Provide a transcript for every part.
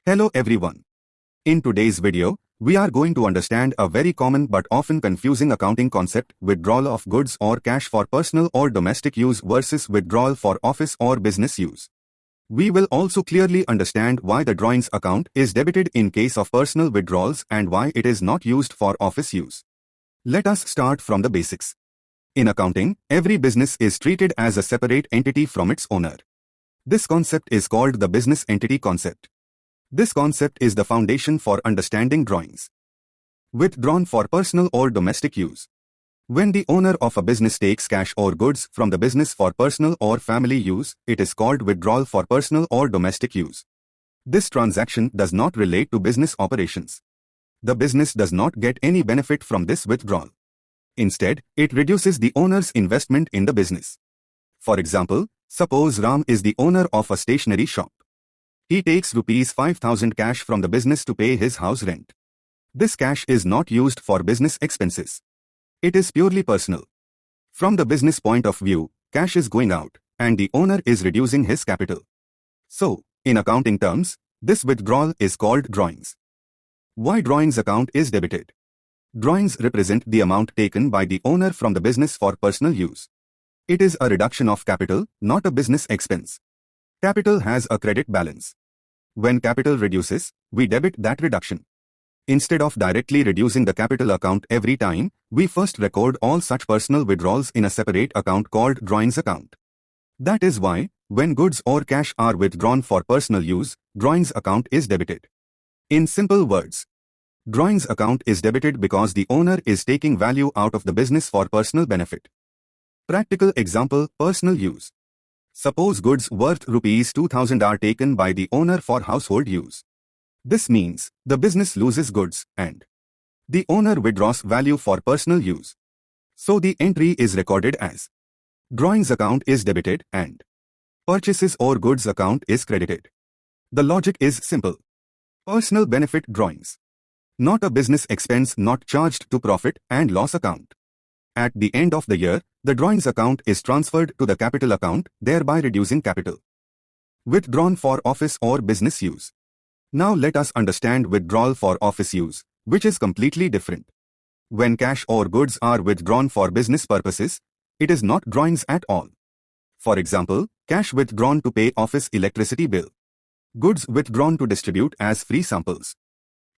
Hello everyone. In today's video, we are going to understand a very common but often confusing accounting concept: withdrawal of goods or cash for personal or domestic use versus withdrawal for office or business use. We will also clearly understand why the drawings account is debited in case of personal withdrawals and why it is not used for office use. Let us start from the basics. In accounting, every business is treated as a separate entity from its owner. This concept is called the business entity concept. This concept is the foundation for understanding drawings. Withdrawn for personal or domestic use. When the owner of a business takes cash or goods from the business for personal or family use, it is called withdrawal for personal or domestic use. This transaction does not relate to business operations. The business does not get any benefit from this withdrawal. Instead, it reduces the owner's investment in the business. For example, suppose Ram is the owner of a stationery shop. He takes Rs 5,000 cash from the business to pay his house rent. This cash is not used for business expenses. It is purely personal. From the business point of view, cash is going out, and the owner is reducing his capital. So, in accounting terms, this withdrawal is called drawings. Why drawings account is debited? Drawings represent the amount taken by the owner from the business for personal use. It is a reduction of capital, not a business expense. Capital has a credit balance. When capital reduces, we debit that reduction. Instead of directly reducing the capital account every time, we first record all such personal withdrawals in a separate account called drawings account. That is why, when goods or cash are withdrawn for personal use, drawings account is debited. In simple words, drawings account is debited because the owner is taking value out of the business for personal benefit. Practical example: personal use. Suppose goods worth Rs 2,000 are taken by the owner for household use. This means the business loses goods and the owner withdraws value for personal use. So the entry is recorded as drawings account is debited and purchases or goods account is credited. The logic is simple. Personal benefit drawings. Not a business expense not charged to profit and loss account. At the end of the year, the drawings account is transferred to the capital account, thereby reducing capital. Withdrawn for office or business use. Now let us understand withdrawal for office use, which is completely different. When cash or goods are withdrawn for business purposes, it is not drawings at all. For example, cash withdrawn to pay office electricity bill. Goods withdrawn to distribute as free samples.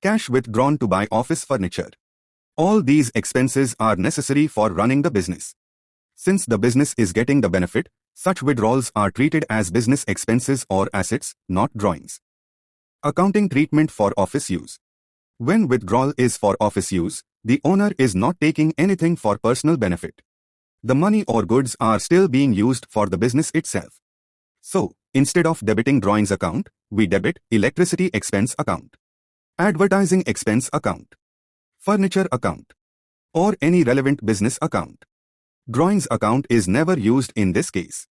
Cash withdrawn to buy office furniture. All these expenses are necessary for running the business. Since the business is getting the benefit, such withdrawals are treated as business expenses or assets, not drawings. Accounting treatment for office use. When withdrawal is for office use, the owner is not taking anything for personal benefit. The money or goods are still being used for the business itself. So, instead of debiting drawings account, we debit electricity expense account, advertising expense account, furniture account, or any relevant business account. Drawings account is never used in this case.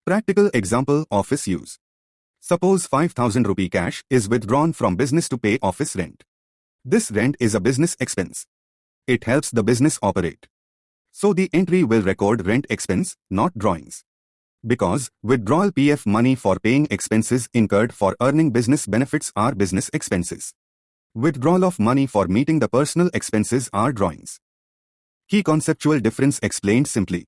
Practical example: office use. Suppose 5,000 rupee cash is withdrawn from business to pay office rent. This rent is a business expense. It helps the business operate. So the entry will record rent expense, not drawings. Because withdrawal PF money for paying expenses incurred for earning business benefits are business expenses. Withdrawal of money for meeting the personal expenses are drawings. Key conceptual difference explained simply.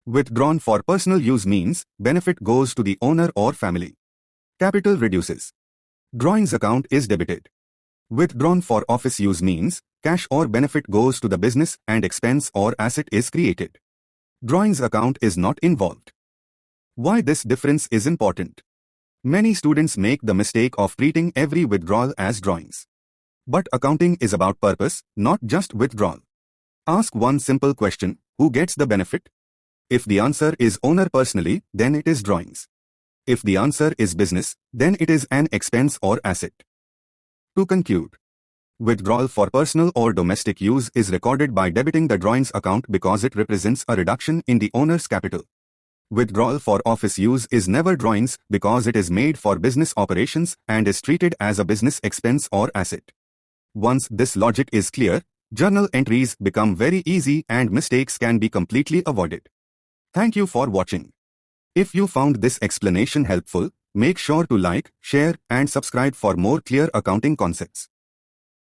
Withdrawn for personal use means benefit goes to the owner or family. Capital reduces. Drawings account is debited. Withdrawn for office use means cash or benefit goes to the business and expense or asset is created. Drawings account is not involved. Why this difference is important? Many students make the mistake of treating every withdrawal as drawings. But accounting is about purpose, not just withdrawal. Ask one simple question: who gets the benefit? If the answer is owner personally, then it is drawings. If the answer is business, then it is an expense or asset. To conclude, withdrawal for personal or domestic use is recorded by debiting the drawings account because it represents a reduction in the owner's capital. Withdrawal for office use is never drawings because it is made for business operations and is treated as a business expense or asset. Once this logic is clear, journal entries become very easy and mistakes can be completely avoided. Thank you for watching. If you found this explanation helpful, Make sure to like, share, and subscribe for more clear accounting concepts.